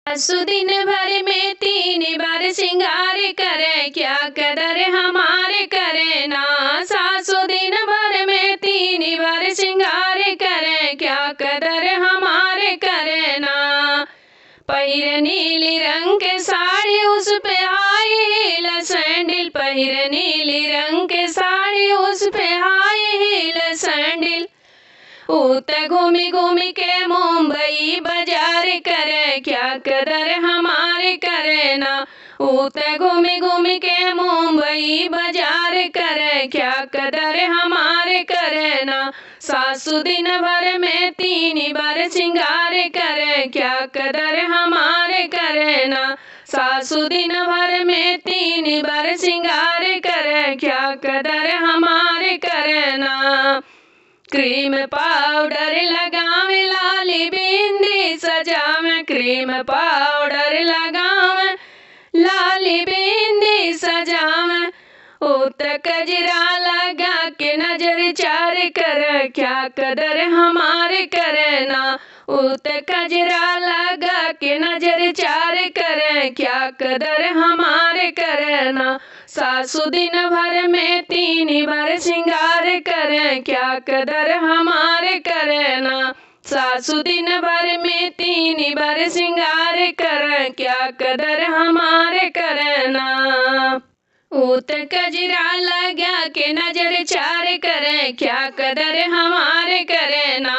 सासु दिन भर में 3 बार श्रृंगार करे, क्या कदर हमारे करे ना। सासु दिन भर में 3 बार श्रृंगार करे, क्या कदर हमारे करे ना। पहिर नीली रंग के साड़ी उस पे हाई हील सैंडल, पहिर नीली रंग के साड़ी उस पे हाई हील सैंडल। उत घूमी घूमी के मुंबई बाजार करे, क्या कदर हमारे करे ना। उत घूमी घूमी के मुंबई बाजार करे, क्या कदर हमारे करे ना। सासु दिन भर में 3 बार श्रृंगार करे, क्या कदर हमारे करे ना। सासु दिन भर में 3 बार श्रृंगार करे, क्या कदर हमारे करे ना। क्रीम पाउडर लगावे, लाली बिंदी सजावे, क्रीम पाउडर लगावे, लाली बिंदी सजावे। उत कजरा लगा के नजर चार करे, क्या कदर हमारे करे ना। उत कजरा लगा के नजर चार करे, क्या कदर हमारे करे ना। सासु दिन भर में 3 बार श्रृंगार करे, क्या कदर हमारे करे ना। सासु दिन भर में 3 बार श्रृंगार करे, क्या कदर हमारे करे ना। उत कजरा लगा के नजर चार करे, क्या कदर हमारे करे ना।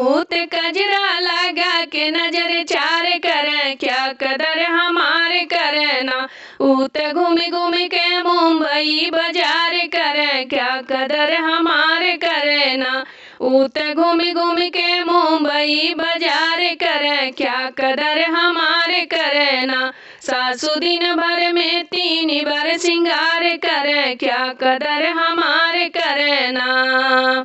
उत कजरा लगा के नजर चार करे, क्या कदर हमारे करे ना। उत घूमी घूमी के मुंबई बाजार करे, क्या कदर हमारे करे ना। उत घूमी घूमी के मुंबई बाजार करे, क्या कदर हमारे करे ना। सासु दिन भर में 3 बार श्रृंगार करे, क्या कदर हमारे करे ना।